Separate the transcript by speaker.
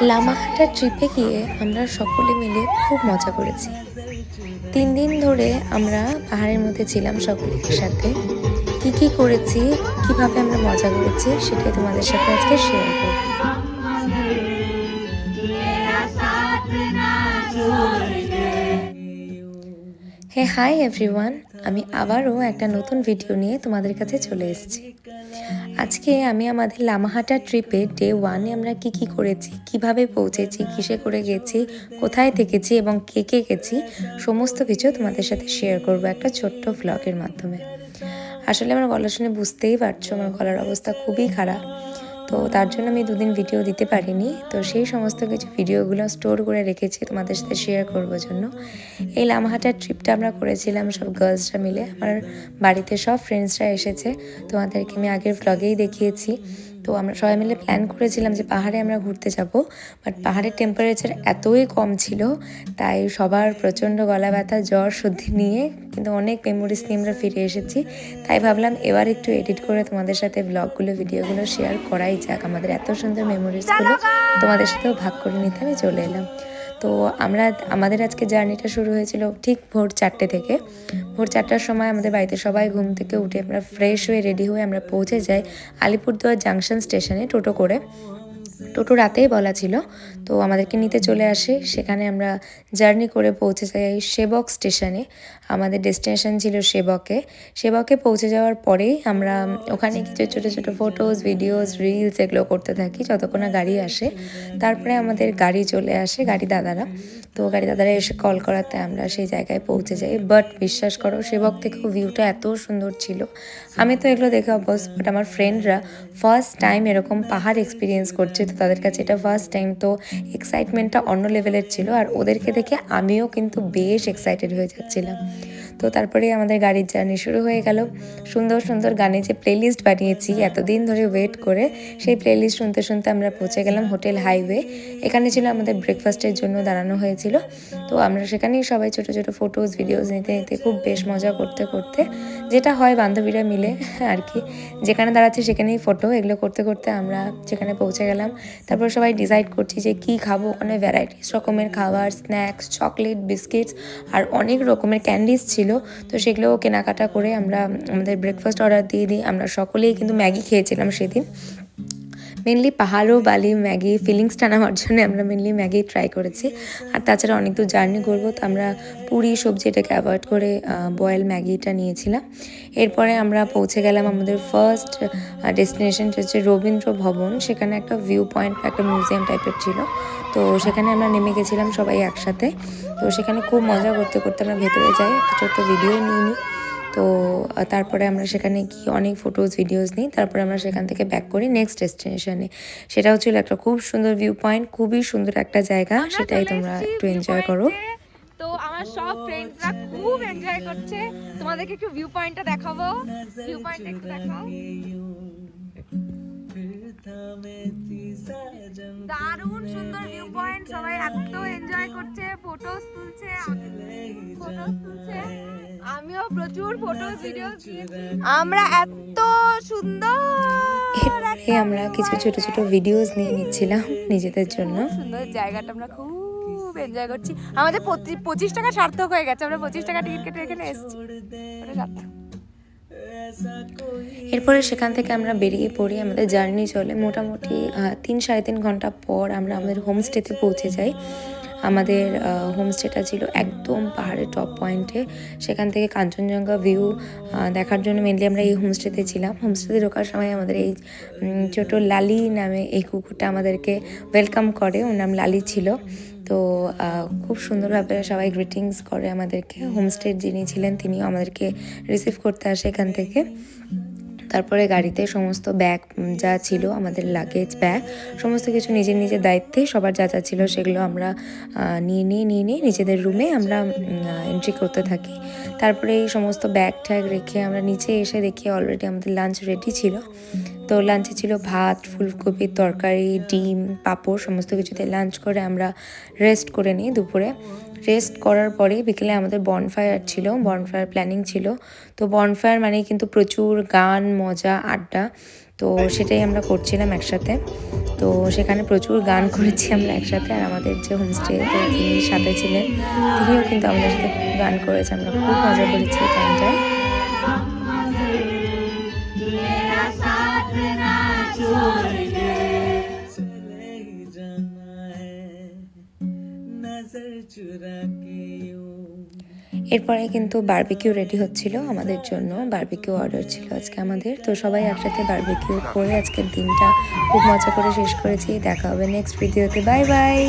Speaker 1: লামাহাটা ট্রিপে গিয়ে আমরা সকলে মিলে খুব মজা করেছি। 3 দিন ধরে আমরা পাহাড়ের মধ্যে ছিলাম সকলে একসাথে। কি করেছি, কিভাবে আমরা মজা করেছি সেটাই তোমাদের সাথে আজকে শেয়ার করব। হাই এভরিওয়ান, আমি আবারও একটা নতুন ভিডিও নিয়ে তোমাদের কাছে চলে এসেছি। আজকে আমি আমাদের লামাহাটা ট্রিপে ডে 1-এ আমরা কি করেছি, কিভাবে পৌঁছেছি, কিসে করে গেছি, কোথায় থেকেছি এবং কে গেছি, সমস্ত কিছু তোমাদের সাথে শেয়ার করব একটা ছোট্ট ভ্লগের মাধ্যমে। আসলে আমার গলা শুনে বুঝতেই পারছো আমার গলার অবস্থা খুবই খারাপ, তো তার জন্য আমি 2 দিন ভিডিও দিতে পারিনি। তো সেই সমস্ত কিছু ভিডিওগুলো স্টোর করে রেখেছি তোমাদের সাথে শেয়ার করবার জন্য। এই লামাহাটার ট্রিপটা আমরা করেছিলাম সব গার্লসরা মিলে। আমার বাড়িতে সব ফ্রেন্ডসরা এসেছে, তোমাদেরকে আমি আগের ভ্লগেই দেখিয়েছি। তো আমরা সবাই মিলে প্ল্যান করেছিলাম যে পাহাড়ে আমরা ঘুরতে যাব, বাট পাহাড়ের টেম্পারেচার এতই কম ছিল, তাই সবার প্রচণ্ড গলা ব্যথা, জ্বর, সর্দি নিয়ে কিন্তু অনেক মেমোরিজ নিয়ে আমরা ফিরে এসেছি। তাই ভাবলাম এবার একটু এডিট করে তোমাদের সাথে ব্লগগুলো, ভিডিওগুলো শেয়ার করাই যাক। আমাদের এত সুন্দর মেমোরিজগুলো তোমাদের সাথেও ভাগ করে নিতে আমি চলে এলাম। তো আমাদের আজকে জার্নিটা শুরু হয়েছিল ঠিক ভোর 4টে থেকে। ভোর 4টার সময় আমাদের বাড়িতে সবাই ঘুম থেকে উঠে আমরা ফ্রেশ হয়ে রেডি হয়ে আমরা পৌঁছে যাই আলিপুরদুয়ার জাংশন স্টেশনে টোটো করে। টোটো রাতেই বলা ছিল, তো আমাদেরকে নিতে চলে আসে। সেখানে আমরা জার্নি করে পৌঁছে যাই সেবক স্টেশনে। আমাদের ডেস্টিনেশন ছিল সেবকে পৌঁছে যাওয়ার পরেই আমরা ওখানে কিছু ছোটো ছোটো ফটোজ, ভিডিওস, রিলস এগুলো করতে থাকি যতক্ষণ না গাড়ি আসে। তারপরে আমাদের গাড়ি চলে আসে, গাড়ি দাদারা এসে কল করাতে আমরা সেই জায়গায় পৌঁছে যাই। বাট বিশ্বাস করো, সেবক থেকেও ভিউটা এত সুন্দর ছিল। আমি তো এগুলো দেখে অভ্যস্ত, বাট আমার ফ্রেন্ডরা ফার্স্ট টাইম এরকম পাহাড় এক্সপিরিয়েন্স করছে, তো তাদের কাছে এটা ফার্স্ট টাইম, তো এক্সাইটমেন্টটা অন্য লেভেলের ছিল। আর ওদেরকে দেখে আমিও কিন্তু বেশ এক্সাইটেড হয়ে যাচ্ছিলাম। তো তারপরে আমাদের গাড়ির জার্নি শুরু হয়ে গেল। সুন্দর সুন্দর গানে যে প্লেলিস্ট বানিয়েছি এতদিন ধরে ওয়েট করে, সেই প্লেলিস্ট শুনতে শুনতে আমরা পৌঁছে গেলাম হোটেল হাইওয়ে। এখানে ছিল আমাদের ব্রেকফাস্টের জন্য দাঁড়ানো হয়েছিল। তো আমরা সেখানেই সবাই ছোটো ছোটো ফটোজ, ভিডিওস নিতে নিতে খুব বেশ মজা করতে করতে, যেটা হয় বান্ধবীরা মিলে আর কি, যেখানে দাঁড়াচ্ছি সেখানেই ফটো, এগুলো করতে করতে আমরা সেখানে পৌঁছে গেলাম। তারপর সবাই ডিসাইড করছি যে কি খাবো। ওখানে ভ্যারাইটিস রকমের খাবার, স্ন্যাক্স, চকলেট, বিস্কিটস আর অনেক রকমের ক্যান্ডিজ ছিল। তো সেগুলোও কেনাকাটা করে আমরা আমাদের ব্রেকফাস্ট অর্ডার দিয়ে দিই। আমরা সকলেই কিন্তু ম্যাগি খেয়েছিলাম সেদিন। মেনলি পাহাড়ও বালি ম্যাগি ফিলিংসটা নেওয়ার জন্য আমরা মেনলি ম্যাগি ট্রাই করেছি। আর তাছাড়া অনেক দূর জার্নি করবো, তো আমরা পুরি সবজি এটাকে অ্যাভয়েড করে বয়েল ম্যাগিটা নিয়েছিলাম। এরপরে আমরা পৌঁছে গেলাম আমাদের ফার্স্ট ডেস্টিনেশনটা হচ্ছে রবীন্দ্র ভবন। সেখানে একটা ভিউ পয়েন্ট, একটা মিউজিয়াম টাইপের ছিল, তো সেখানে আমরা নেমে গেছিলাম সবাই একসাথে। তো সেখানে খুব মজা করতে করতে আমরা ভেতরে যাই, একটা ছোট্ট ভিডিও নিয়ে নিই। তো তারপরে আমরা সেখানে গিয়ে অনেক ফটোজ, ভিডিওস নিই। তারপরে আমরা সেখান থেকে ব্যাক করি নেক্সট ডেস্টিনেশনে। সেটা হচ্ছিল একটা খুব সুন্দর ভিউ পয়েন্ট, খুবই সুন্দর একটা জায়গা, সেটাই তোমরা একটু এনজয় করো।
Speaker 2: তো আমার সব ফ্রেন্ডসরা খুব এনজয় করছে। তোমাদেরকে একটু ভিউ পয়েন্টটা দেখাবো। ভিউ পয়েন্ট একটু দেখাও। দারুণ সুন্দর ভিউ পয়েন্ট, সবাই এত এনজয় করছে, ফটোস তুলছে। আমিও প্রচুর ফটোস, ভিডিওস নিয়েছি। আমরা এত সুন্দর,
Speaker 1: এরপরে আমরা কিছু ছোট ছোট ভিডিওস নিয়ে নিচ্ছিলাম নিজেদের জন্য।
Speaker 2: সুন্দর জায়গাটা আমরা খুব এনজয় করছি। আমাদের 25 টাকা সার্থক হয়ে গেছে। আমরা 25 টাকা টিকিট কেটে এখানে এসেছি।
Speaker 1: এরপরে সেখান থেকে আমরা বেরিয়ে পড়ি। আমাদের জার্নি চলে মোটামুটি 3-3.5 ঘন্টা পর আমরা আমাদের হোমস্টেতে পৌঁছে যাই। আমাদের হোমস্টেটা ছিল একদম পাহাড়ের টপ পয়েন্টে। সেখান থেকে কাঞ্চনজঙ্ঘা ভিউ দেখার জন্য মেনলি আমরা এই হোমস্টেতে ছিলাম। হোমস্টেতে ঢোকার সময় আমাদের এই ছোটো লালি নামে এই কুকুরটা আমাদেরকে ওয়েলকাম করে, ওর নাম লালি ছিল। তো খুব সুন্দরভাবে সবাই গ্রিটিংস করে আমাদেরকে। হোমস্টের যিনি ছিলেন তিনিও আমাদেরকে রিসিভ করতে আসে এখান থেকে। তারপরে গাড়িতে সমস্ত ব্যাগ যা ছিল, আমাদের লাগেজ, ব্যাগ, সমস্ত কিছু নিজের নিজের দায়িত্বে সবার যা ছিল সেগুলো আমরা নিয়ে নিয়ে নিজেদের রুমে আমরা এন্ট্রি করতে থাকি। তারপরে এই সমস্ত ব্যাগ ট্যাগ রেখে আমরা নিচে এসে দেখি অলরেডি আমাদের লাঞ্চ রেডি ছিল। তো লাঞ্চে ছিল ভাত, ফুলকপির তরকারি, ডিম, পাঁপড়, সমস্ত কিছুতে লাঞ্চ করে আমরা রেস্ট করে নিই দুপুরে। রেস্ট করার পরে বিকেলে আমাদের বনফায়ার ছিল, বনফায়ার প্ল্যানিং ছিল। তো বনফায়ার মানে কিন্তু প্রচুর গান, মজা, আড্ডা। তো সেটাই আমরা করছিলাম একসাথে। তো সেখানে প্রচুর গান করেছি আমরা একসাথে। আর আমাদের যে হোমস্টেতে তিনি সাথে ছিলেন, তিনিও কিন্তু আমাদের সাথে গান করেছে। আমরা খুব মজা করেছি এই টাইমটায়। এরপরে কিন্তু বারবিকিউ রেডি হচ্ছিল আমাদের জন্য। বারবিকিউ অর্ডার ছিল আজকে আমাদের। তো সবাই একসাথে বারবিকিউ করে আজকের দিনটা খুব মজা করে শেষ করেছি। দেখা হবে নেক্সট ভিডিওতে। Bye bye.